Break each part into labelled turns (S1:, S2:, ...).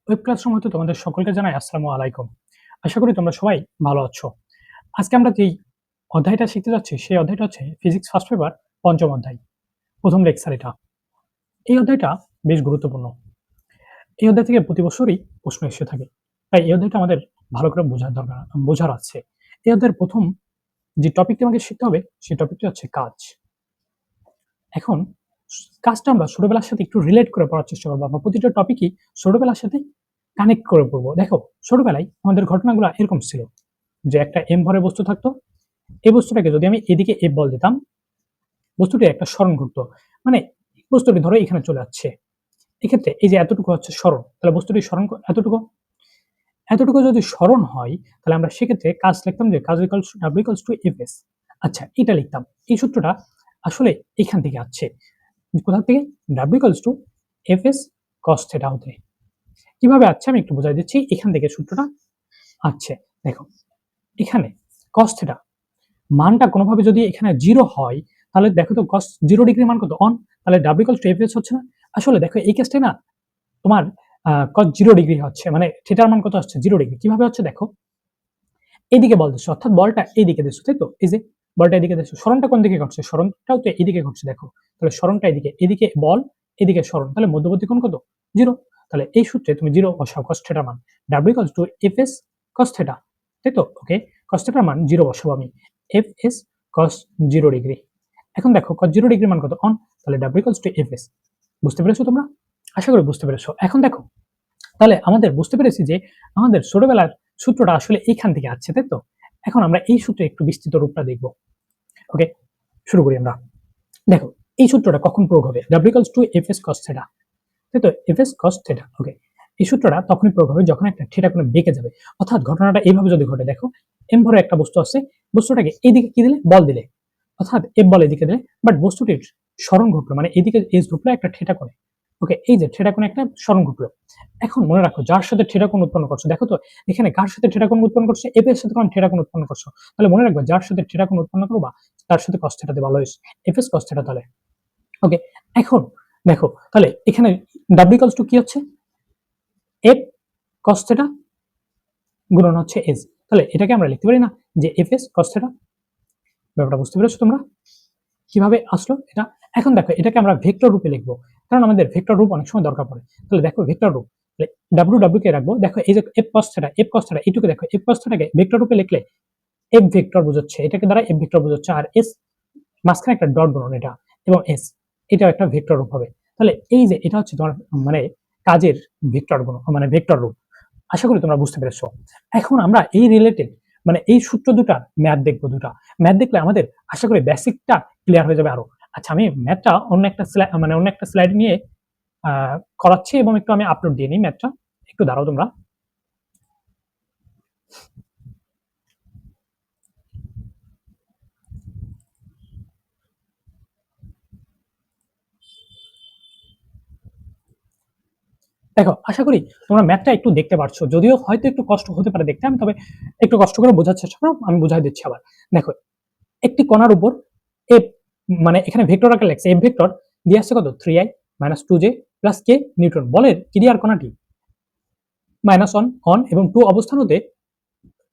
S1: Web classroom হতে তোমাদের সকলকে জানাই আসসালামু আলাইকুম। আশা করি তোমরা সবাই ভালো আছো। আজকে আমরা যেই অধ্যায়টা শিখতে যাচ্ছি সেই অধ্যায়টা হচ্ছে ফিজিক্স ফার্স্ট পেপার ৫ম অধ্যায়। ১ম লেকচার এটা। এই অধ্যায়টা বেশ গুরুত্বপূর্ণ। এই অধ্যায় থেকে প্রতি বছরই প্রশ্ন এসে থাকে। তাই এই অধ্যায়টা আমাদের ভালো করে বোঝার আছে। এই অধ্যায়ের ১ম যে টপিকটি আমাকে শিখতে হবে সেই টপিকটি হচ্ছে কাজ। এখন কাজটা আমরা ছোটবেলার সাথে একটু রিলেট করে পড়ার চেষ্টা করব। আমরা প্রতিটা টপিকই ছোটবেলার সাথে কানেক্ট করে পড়বো। দেখো, ছোটবেলায় আমাদের ঘটনাগুলো এরকম ছিল যে একটা এম ভরের বস্তু থাকতো। এই বস্তুটাকে যদি আমি এদিকে এফ বল দিতাম, বস্তুটি একটা সরণ ঘটতো। মানে বস্তুটি ধরো এখানে চলে যাচ্ছে। এক্ষেত্রে এই যে এতটুকু হচ্ছে সরণ, তাহলে বস্তুটি সরণ এতটুকু এতটুকু যদি সরণ হয় তাহলে আমরা সেক্ষেত্রে কাজ লিখতাম যে কাজ equals to W equals to F S. আচ্ছা, এটা লিখতাম। এই সূত্রটা আসলে এখান থেকে আসছে। কোথা থেকে? W equals to F S cos theta হতে। কিভাবে আসছে আমি একটু বোঝাই দিচ্ছি। এখান থেকে সূত্রটা আসছে। দেখো, এখানে কস থিটা মানটা কোনোভাবে যদি এখানে 0 হয় তাহলে দেখো তো কস 0 ডিগ্রি মান কত? অন। তাহলে W equals to F S হচ্ছে না? আসলে দেখো এই কেসটাই না তোমার কস 0 ডিগ্রি হচ্ছে, মানে থিটার মান কত আসছে? 0 ডিগ্রি। কিভাবে হচ্ছে দেখো, এদিকে বল দিচ্ছ, অর্থাৎ বলটা এইদিকে দিচ্ছ, তাই তো? এই যে বলটা এদিকে দিচ্ছ, সরণটা কোন দিকে ঘটছে? সরণটাও তো এদিকে ঘটছে। দেখো, তাহলে সরণটা এদিকে, এদিকে বল, এদিকে সরণ, তাহলে মধ্যবর্তী কোণ কত? 0। তাহলে এই সূত্রে তুমি 0 বসাও cos থিটার মান w equals to fs cos theta, তাই তো? ওকে, cos থিটার মান 0 বসাবো আমি, fs cos 0 ডিগ্রি। এখন দেখো cos 0 ডিগ্রি মান কত? অন। তাহলে w ইকুয়ালস টু fs। বুঝতে পেরেছো তোমরা? আশা করি বুঝতে পেরেছো। এখন দেখো, তাহলে আমাদের বুঝতে পেরেছি যে আমাদের ছোটবেলার সূত্রটা আসলে এইখান থেকে আসছে, তাই তো? এখন আমরা এই সূত্রে একটু বিস্তৃত রূপটা দেখব। ওকে, শুরু করি আমরা। দেখো, এই সূত্রটা কখন প্রয়োগ হবে? w equals to fs cos theta, তাই তো? fs cos theta. ওকে, এই সূত্রটা তখনই প্রয়োগ হবে যখন একটা থিটা কোণে বেঁকে যাবে। অর্থাৎ ঘটনাটা এইভাবে যদি ঘটে, দেখো এম ভরে একটা বস্তু আছে, বস্তুটাকে এইদিকে কি দিলে? বল দিলে, অর্থাৎ এফ বল এদিকে দিলে, বাট বস্তুটির সরণ ঘটলো, মানে এদিকে এস ঘটলো একটা থিটা কোণে। ওকে, এই যে থিটা কোণে একটা সরণ ঘটলো। এখন মনে রাখো, যার সাথে থিটা কোণ উৎপন্ন করছো, দেখো তো এখানে কার সাথে থিটা কোণ উৎপন্ন করছো? এফ এর সাথে কোন থিটা কোণ উৎপন্ন করছো। তাহলে মনে রাখবে, যার সাথে থিটা কোণ উৎপন্ন করবা তার সাথে cos থিটা দেবা, always F S cos theta. তাহলে ওকে, এখন দেখো, তাহলে এখানে w ইকুয়ালস টু কি হচ্ছে? এফ cos থিটা গুণন হচ্ছে এস। তাহলে এটাকে আমরা লিখতে পারি না যে এফ এস cos থিটা? ব্যাপারটা বুঝতে পেরেছো তোমরা কিভাবে আসলো এটা? এখন দেখো, এটাকে আমরা ভেক্টর রূপে লিখবো, কারণ আমাদের ভেক্টর রূপ অনেক সময় দরকার পড়ে। তাহলে দেখো ভেক্টর রূপ, ডাব্লিউ ডাব্লিউ কে রাখবো। দেখো এই যে এফ cos থিটা এইটুকু, দেখো এফ cos থিটাকে ভেক্টর রূপে লিখলে এফ ভেক্টর বোঝাচ্ছে, এটাকে দ্বারা এফ ভেক্টর বোঝাচ্ছে, আর এস মাঝখানে একটা ডট গুণন এটা, এবং এস এটাও একটা ভেক্টর রূপ হবে। তাহলে এই যে এটা হচ্ছে তোমার মানে কাজের ভেক্টর গুণ, মানে ভেক্টর রূপ। আশা করি তোমরা বুঝতে পেরেছো। এখন আমরা এই রিলেটেড মানে এই সূত্র দুটার ম্যাথ দেখবো। দুটা ম্যাথ দেখলে আমাদের আশা করি বেসিকটা ক্লিয়ার হয়ে যাবে আরো। আচ্ছা, আমি ম্যাথটা অন্য একটা স্লাইড নিয়ে করাচ্ছি এবং একটু আমি আপলোড দিয়ে নিই ম্যাথটা। একটু দাঁড়াও তোমরা। দেখো, আশা করি তোমরা ম্যাথটা একটু দেখতে পারছো, যদিও হয়তো একটু কষ্ট হতে পারে দেখতে, আমি তবে একটু কষ্ট করে বোঝার চেষ্টা করো, আমি বুঝাই দিচ্ছি আবার। দেখো, একটি কণার উপর এফ, মানে এখানে ভেক্টর আকারে লেখছে, এফ ভেক্টর দিয়ে আসছে কত? 3i মাইনাস 2j প্লাস কে নিউটন বলের ক্রিয়ার কণাটি মাইনাস অন অন এবং 2 অবস্থান হতে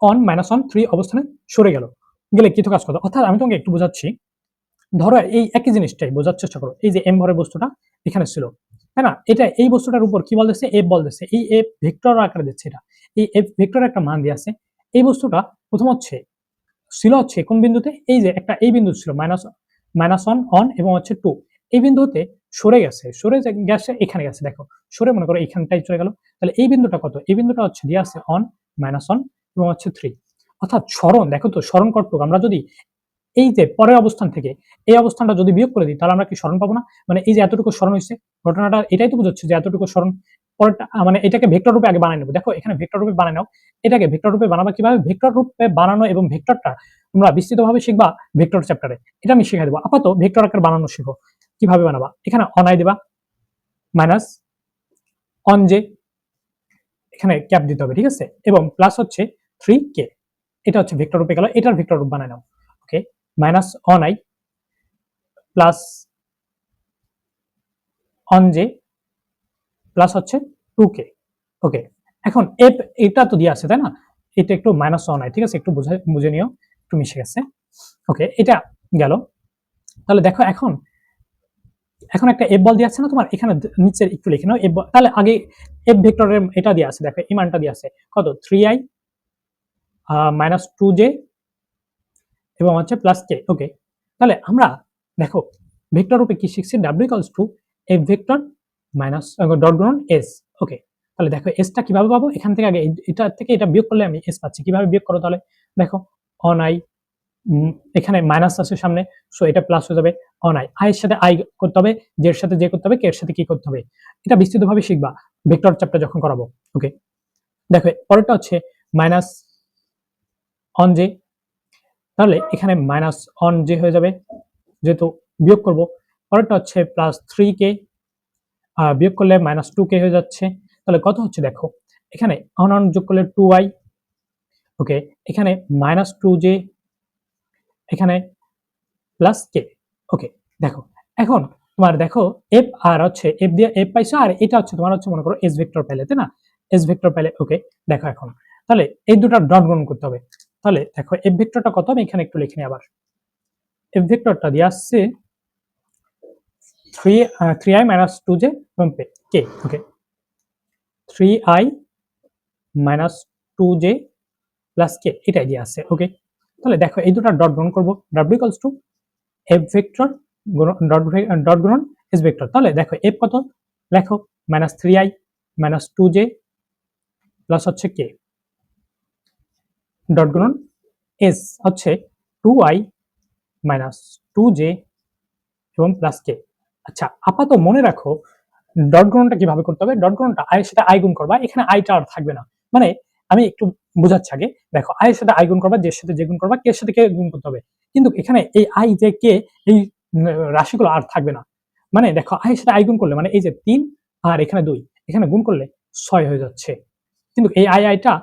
S1: অন মাইনাস অন 3 অবস্থানে সরে গেলে কিছু কাজ করতে। অর্থাৎ আমি তোমাকে একটু বোঝাচ্ছি। ধরো এই একই জিনিসটাই বোঝার চেষ্টা করো। এই যে এম ভরের বস্তুটা এখানে ছিল, তাই না? এটা এই বস্তুটার উপর কি বল দিচ্ছে? এফ বল দিচ্ছে। এই এফ ভেক্টর আকারে দিচ্ছে এটা। এই এফ ভেক্টর একটা মান দিয়ে আছে। এই বস্তুটা প্রথম হচ্ছে ছিল হচ্ছে কোন বিন্দুতে? এই যে একটা এই বিন্দু ছিল মাইনাস অন অন এবং হচ্ছে 2। এই বিন্দু হতে সরে গেছে এখানে গেছে। দেখো, সরে মনে করো এখানটাই চলে গেল। তাহলে এই বিন্দুটা কত? এই বিন্দুটা হচ্ছে দিয়ে আছে অন মাইনাস অন এবং হচ্ছে 3। অর্থাৎ সরণ, দেখো তো সরণ কতটুকু? আমরা যদি এই যে পরের অবস্থান থেকে এই অবস্থানটা যদি বিয়োগ করে দিই তাহলে আমরা কি সরণ পাবো না? মানে এই যে এতটুকু সরণ হয়েছে, ঘটনাটা এটাই তো বোঝাচ্ছে যে এতটুকু সরণ। পরেরটা মানে এটাকে ভেক্টর রূপে আগে বানাই নেবো। দেখো, এখানে ভেক্টর রূপে বানাই নাও। এটাকে ভেক্টর রূপে বানাবা কিভাবে? ভেক্টর রূপে বানানো এবং ভেক্টরটা তোমরা বিস্তৃতভাবে শিখবা ভেক্টর চ্যাপ্টারে। এটা আমি শিখাই দেবো। আপাতত ভেক্টর আকার বানানো শিখো। কিভাবে বানাবা? এখানে অনাই দেবা, মাইনাস অন জে, এখানে ক্যাপ দিতে হবে, ঠিক আছে? এবং প্লাস হচ্ছে 3k। এটা হচ্ছে ভেক্টর রূপে গেল। এটার ভেক্টর রূপ বানাই নাও। Okay, minus one i plus one j plus হচ্ছে 2k। ওকে, এখন এফ এটা তো দিয়ে আছে তাই না, এটা একটু মাইনাস ওয়ান হয়, ঠিক আছে, একটু বুঝে নিও, একটু মিশে গেছে। ওকে, এটা গেল। তাহলে দেখো এখন এখন একটা এফ বল দিয়ে আছে না তোমার, এখানে নিচের একটু লিখে নাও এফ বল। তাহলে আগে এফ ভেক্টরের এটা দিয়ে আছে, দেখো এই মানটা দিয়ে আছে কত, 3i মাইনাস 2j এবং হচ্ছে প্লাস কে। ওকে, তাহলে আমরা দেখো ভেক্টর রূপে কি শিখছি, W equals to F vector minus dot গুণন এস। ওকে, তাহলে দেখো এসটা কিভাবে পাবো, এখান থেকে আগে এটা থেকে এটা বিয়োগ করলে আমি এস পাচ্ছি। কিভাবে বিয়োগ করো, তাহলে দেখো অন আই, এখানে মাইনাস আছে সামনে, সো এটা প্লাস হয়ে যাবে অন আই। আই এর সাথে আই করতে হবে, জে এর সাথে জে করতে হবে, কে এর সাথে কি করতে হবে, এটা বিস্তৃতভাবে শিখবা ভেক্টর চ্যাপ্টার যখন করাবো। ওকে, দেখো পরেরটা হচ্ছে মাইনাস অন জে, তাহলে এখানে মাইনাস অন জে হয়ে যাবে যেহেতু বিয়োগ করব। পরেরটা হচ্ছে প্লাস 3k, বিয়োগ করলে মাইনাস 2k হয়ে যাচ্ছে। তাহলে কত হচ্ছে দেখো, এখানে অন অন যোগ করলে 2i। ওকে, এখানে মাইনাস 2j, এখানে প্লাস কে। ওকে, দেখো এখন তোমার দেখো এফ আর হচ্ছে এফ দিয়ে এফ পাইছো, আর এটা হচ্ছে তোমার হচ্ছে মনে করো এস ভেক্টর পেলে, তাই না, এস ভেক্টর পেলে। ওকে, দেখো এখন তাহলে এই দুটো ডট গুণ করতে হবে। তাহলে দেখো এফ ভেক্টরটা কত, আমি এখানে একটু লিখে নিই আবার। এফ ভেক্টরটা দিয়ে আসছে 3i মাইনাস 2j এবং কে। ওকে, 3i মাইনাস 2j প্লাস কে, এটাই দিয়ে আসছে। ওকে, তাহলে দেখো এই দুটো ডট গুণ করবো, W equals to F vector dot গুণন এস ভেক্টর। তাহলে দেখো এফ কত, লেখো minus 3i minus 2j plus হচ্ছে কে, ডট গুণন এস হচ্ছে 2i মাইনাস 2j এবং প্লাস কে। আচ্ছা, আপাতত মনে রাখো ডট গুণনটা কিভাবে করতে হবে, ডট গুণনটা আই এর সাথে আই গুণ করবা, এখানে আইটা আর থাকবে না, মানে আমি একটু বোঝাচ্ছি আগে। দেখো আই এর সাথে আই গুণ করবা, জের সাথে জে গুণ করবা, কে এর সাথে কে গুণ করতে হবে, কিন্তু এখানে এই আই জে কে এই রাশিগুলো আর থাকবে না। মানে দেখো আই এর সাথে আই গুণ করলে মানে এই যে 3 আর এখানে 2, এখানে গুণ করলে 6 হয়ে যাচ্ছে, কিন্তু এই আই আইটা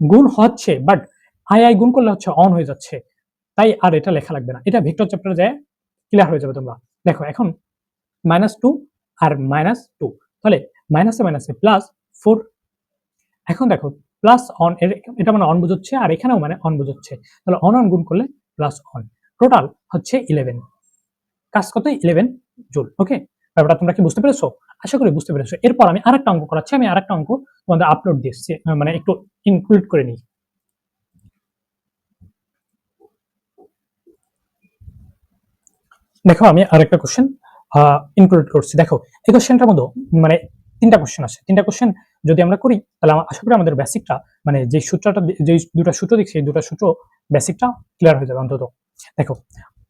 S1: গুণ হচ্ছে, বাট আই আই গুণ করলে হচ্ছে অন হয়ে যাচ্ছে, তাই আর এটা লেখা লাগবে না, এটা ভেক্টর চ্যাপ্টারে যায় ক্লিয়ার হয়ে যাবে তোমরা। দেখো এখন -2 আর -2, তাহলে মাইনাসে মাইনাসে প্লাস 4। এখন দেখো প্লাস অন, এটা মানে অন বোঝাচ্ছে, আর এখানেও মানে অন বোঝাচ্ছে, তাহলে অন অন গুণ করলে প্লাস অন, টোটাল হচ্ছে 11। কাজ কত, 11 জুল। ওকে, ব্যাপারটা তোমরা কি বুঝতে পেরেছো? আশা করি বুঝতে পেরেছো। এরপর আমি আরেকটা অঙ্ক করাচ্ছি, আমি আরেকটা অঙ্ক তোমাদের আপলোড দিচ্ছি, মানে একটু ইনক্লুড করে নিই। দেখো আমি আরেকটা কোশ্চেন ইনক্লুড করছি। দেখো এই কোশ্চেনটার মধ্যে মানে 3টা কোশ্চেন আছে, 3টা কোশ্চেন যদি আমরা করি তাহলে আশা করি আমাদের বেসিকটা, মানে যে সূত্রটা, যে দুটো সূত্র দেখছি এই দুটো সূত্র বেসিকটা ক্লিয়ার হয়ে যাবে অন্তত। দেখো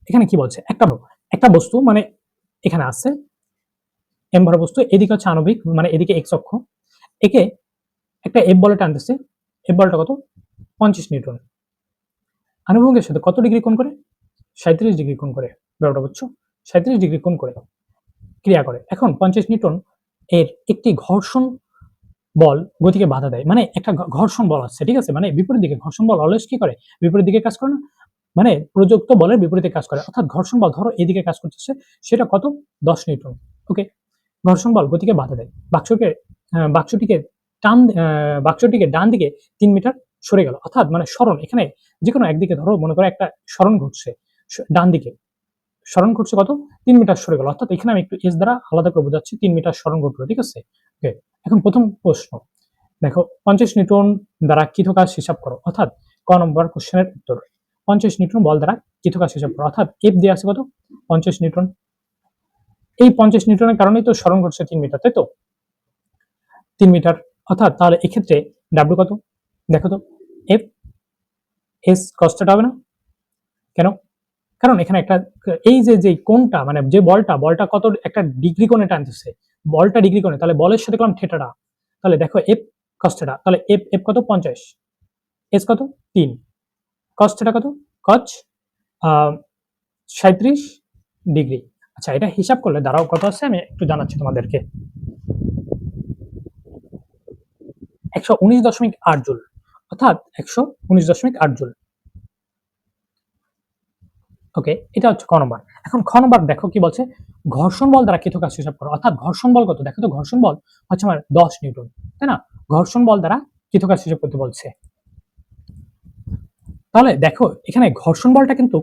S1: এখানে কি বলছে, একটা বস্তু মানে এখানে আছে এম ভর বস্তু, এদিকে হচ্ছে আণবিক মানে এদিকে এক্স অক্ষ, একে একটা এফ বলে টানতেছে, এফ বলটা কত 25 নিউটন, আনুভঙ্গের সাথে কত ডিগ্রি কোণ করে, 37 ডিগ্রি কোণ করে, ব্যাপারটা বুঝছো, 37 ডিগ্রি কোণ করে ক্রিয়া করে। এখন 50 নিউটন এর একটি ঘর্ষণ বল গতিকে বাধা দেয়, মানে একটা ঘর্ষণ বল আছে, ঠিক আছে, মানে বিপরীত দিকে ঘর্ষণ বল অলওয়েজ কি করে, বিপরীত দিকে কাজ করে না, মানে প্রযুক্ত বলের বিপরীতে কাজ করে, অর্থাৎ ঘর্ষণ বল ধরো এদিকে কাজ করতেছে, সেটা কত 10 নিউটন। ওকে, ঘর্ষণ বল গতিকে বাধা দেয়, বাক্সটিকে বাক্সটিকে ডান দিকে 3 মিটার সরে গেল, অর্থাৎ মানে সরণ, এখানে যে কোনো একদিকে ধরো মনে করো একটা সরণ ঘটছে ডান দিকে, সরণ ঘটছে কত 3 মিটার সরে গেল, অর্থাৎ এখানে আমি একটু এস দ্বারা আলাদা করে বোঝাচ্ছি, 3 মিটার সরণ ঘটলো, ঠিক আছে। ওকে, এখন প্রথম প্রশ্ন দেখো 50 নিউটন দ্বারা কৃতকাজ হিসাব করো, অর্থাৎ ক নম্বর কোশ্চেনের উত্তর 50 নিউটন বল দ্বারা কৃতকাজ হিসাব করো, অর্থাৎ এফ দিয়ে আছে কত 50 নিউটন, এই 50 নিউটনের কারণেই তো সরণ ঘটছে 3 মিটার, তাই তো 3 মিটার, অর্থাৎ তাহলে এক্ষেত্রে ডাব্লিউ কত, দেখো তো এফ এস কস্টটা হবে না, কেন, কারণ এখানে একটা এই যে কোণটা মানে যে বলটা কত একটা ডিগ্রি কোণে টানতেছে, বলটা ডিগ্রি কোণে, তাহলে বলের সাথে করলাম থেটাটা, তাহলে দেখো এফ কস্টেটা, তাহলে এফ এফ কত 50, এস কত 3, কস্টেটা কত কচ 37 ডিগ্রি। আচ্ছা, এটা হিসাব করলে দাঁড়াও কত আছে আমি একটু জানাচ্ছি তোমাদেরকে, 119.8 জুল, অর্থাৎ 119.8 জুল। ওকে, এটা হচ্ছে ক নম্বর। এখন খ নম্বর দেখো কি বলছে, ঘর্ষণ বল দ্বারা কৃতকাজ হিসাব করো, অর্থাৎ ঘর্ষণ বল কত, দেখো তো ঘর্ষণ বল হচ্ছে আমার 10 নিউটন, তাই না, ঘর্ষণ বল দ্বারা কৃতকাজ হিসাব করতে বলছে। তাহলে দেখো এখানে ঘর্ষণ বলটা কিন্তু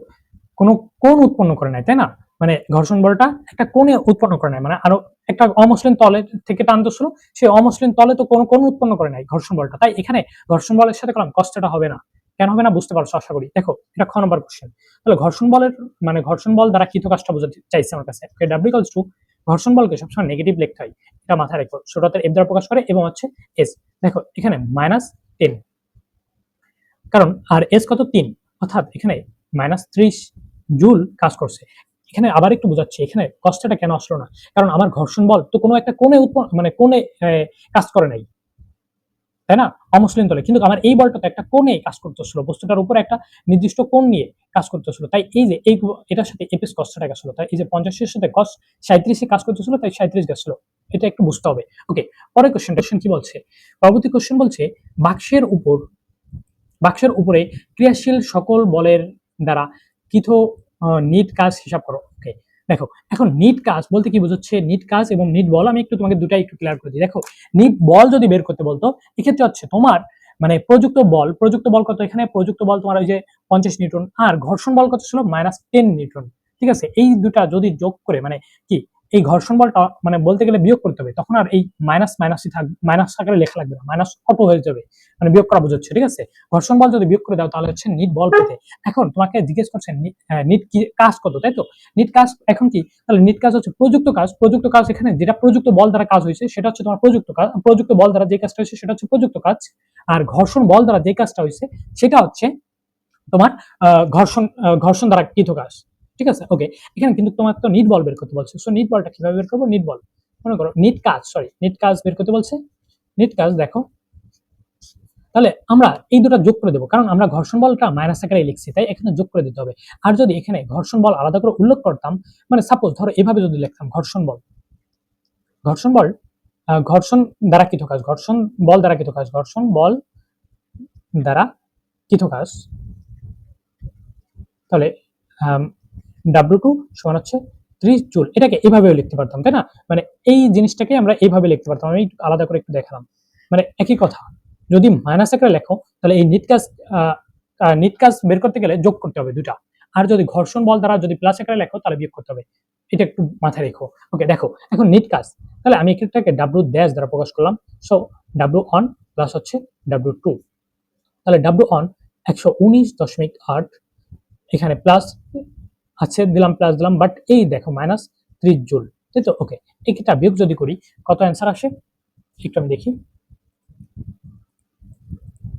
S1: কোনো কোণ উৎপন্ন করে নাই, তাই না? মানে ঘর্ষণ বলটা একটা কোণে উৎপন্ন করে নাই, মানে আরো একটা অমসৃণ তলে থেকে টানতেছিল, সেই অমসৃণ তলে তো কোনো কোণ উৎপন্ন করে নাই ঘর্ষণ বলটা, তাই এখানে ঘর্ষণ বলের সাথে করলাম কষ্টটা হবে না। কেন হবে না বুঝতে পারছো আশা করি। দেখো এটা খ নম্বর কোশ্চেন। তাহলে ঘর্ষণ বলের মানে ঘর্ষণ বল দ্বারা কৃত কাজটা বোঝাতে চাইছে আমার কাছে। ডাব্লিউ ইকুয়ালস টু ঘর্ষণ বলকে সবসময় নেগেটিভ লিখতে হয়, এটা মাথায় রেখো। ছোট হাতের এফ দ্বারা প্রকাশ করে এবং হচ্ছে এস। দেখো এখানে -10, কারণ আর এস কত 3, অর্থাৎ এখানে -30 জুল কাজ করছে। এখানে আবার একটু বোঝাচ্ছি, এখানে কষ্টটা কেন আসলো না, কারণ আমার ঘর্ষণ বল তো কোনো একটা কোণে মানে কোণে কাজ করে নাই, তাই না? অমসৃণ তলে, কিন্তু আমার এই বলটা তো একটা কোণে কাজ করতেছিল, বস্তুটার উপরে একটা নির্দিষ্ট কোণ নিয়ে কাজ করতেছিল, তাই এই যে এই এটার সাথে এপিস কষ্টটা গেছিল, তাই এই যে 50 এর সাথে কস 37 কাজ করতেছিল, তাই 37 গেছিল। এটা একটু বুঝতে হবে। ওকে, পরের কোশ্চেন কি বলছে? পরবর্তী কোশ্চেন বলছে বাক্সের উপরে ক্রিয়াশীল সকল বলের দ্বারা কৃত নিট কাজ হিসাব করো। ওকে, দেখো এখন নিট কাজ বলতে কি বোঝাচ্ছে, নিট কাজ এবং নিট বল আমি একটু তোমাকে দুটাই একটু ক্লিয়ার করে দিই। দেখো নিট বল যদি বের করতে বলতো, এক্ষেত্রে হচ্ছে তোমার মানে প্রযুক্ত বল কত, এখানে প্রযুক্ত বল তোমার ওই যে 50 নিউটন, আর ঘর্ষণ বল কত ছিল -10 নিউটন। ঠিক আছে, এই দুটা যদি যোগ করে মানে কি এই ঘর্ষণ বলটা মানে বলতে গেলে বিয়োগ করতে হবে, তখন আর এই মাইনাসই থাকবে, মাইনাস আকারে লেখা লাগবে না, মাইনাস অটো হয়ে যাবে, মানে বিয়োগ করা বোঝাচ্ছে। ঠিক আছে, ঘর্ষণ বল যদি বিয়োগ করে দাও তাহলে হচ্ছে নিট বল পেতে। এখন তোমাকে জিজ্ঞেস করছেন নিট কি কাজ কত, তাই তো? নিট কাজ এখন কি, তাহলে নিট কাজ হচ্ছে প্রযুক্ত কাজ এখানে যেটা প্রযুক্ত বল দ্বারা কাজ হয়েছে সেটা হচ্ছে তোমার প্রযুক্ত বল দ্বারা যে কাজটা হয়েছে সেটা হচ্ছে প্রযুক্ত কাজ, আর ঘর্ষণ বল দ্বারা যে কাজটা হয়েছে সেটা হচ্ছে তোমার ঘর্ষণ দ্বারা কৃত কাজ। ঠিক আছে, ওকে। এখানে কিন্তু তোমার তো নিট বল বের করতে বলছে, সো নিট বলটা কিভাবে বের করবো? নিট বল মনে করো নিট কাজ বের করতে বলছে। নিট কাজ দেখো, তাহলে আমরা এই দুটো যোগ করে দেবো, কারণ আমরা ঘর্ষণ বলটা মাইনাস আকারে লিখছি, তাই এখানে যোগ করে দিতে হবে। আর যদি এখানে ঘর্ষণ বল আলাদা করে উল্লেখ করতাম, মানে সাপোজ ধরো এভাবে যদি লিখতাম ঘর্ষণ বল ঘর্ষণ দ্বারা কৃত কাজ, ঘর্ষণ বল দ্বারা কৃত কাজ, তাহলে W2 সমান হচ্ছে 30 জুল, এটাকে এভাবেও লিখতে পারতাম, তাই না? মানে এই জিনিসটাকে আমরা এইভাবে লিখতে পারতাম, আমি আলাদা করে একটু দেখালাম, মানে একই কথা। যদি মাইনাস আকারে লেখো তাহলে এই নিট কাজ বের করতে গেলে যোগ করতে হবে দুটা, আর যদি ঘর্ষণ বল দ্বারা যদি প্লাস আকারে লেখো তাহলে বিয়োগ করতে হবে, এটা একটু মাথায় রেখো। ওকে, দেখো এখন নিট কাজ, তাহলে আমি এটাকে W ড্যাশ দ্বারা প্রকাশ করলাম, সো W1 প্লাস হচ্ছে W2, তাহলে W1 119.8, এখানে প্লাস আছে দিলাম, বাট এই দেখো -30 জুল, তাই তো? ওকে, এটা বিয়োগ যদি করি কত অ্যান্সার আসে একটু আমি দেখি।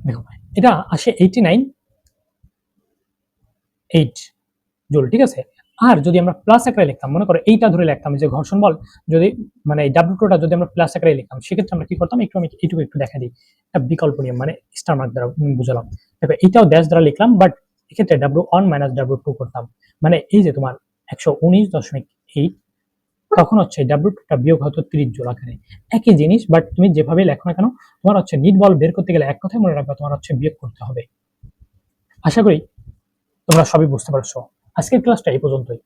S1: দেখো এটা আসে 89.8 জুল। ঠিক আছে, আর যদি আমরা প্লাস আকারে লিখতাম, মনে করো এইটা ধরে লিখতাম যে ঘর্ষণ বল যদি মানে W2টা যদি আমরা প্লাস আকারে লিখতাম, সেক্ষেত্রে আমরা কি করতাম একটু আমি এইটুকু একটু দেখা দিই, একটা বিকল্প নিয়ম মানে স্টার মার্ক দ্বারা বুঝালাম। দেখো এইটাও ড্যাশ দ্বারা লিখলাম, বাট এক্ষেত্রে W1 মাইনাস W2 করতাম, মানে এই যে তোমার 119.8, তখন হচ্ছে W2টা বিয়োগ হতো 30 জুল আকারে। একই জিনিস, বাট তুমি যেভাবে লেখো না কেন তোমার হচ্ছে নিট বল বের করতে গেলে এক কথাই মনে রাখবে, তোমার হচ্ছে বিয়োগ করতে হবে। আশা করি তোমরা সবই বুঝতে পারছো। আজকের ক্লাসটা এই পর্যন্তই।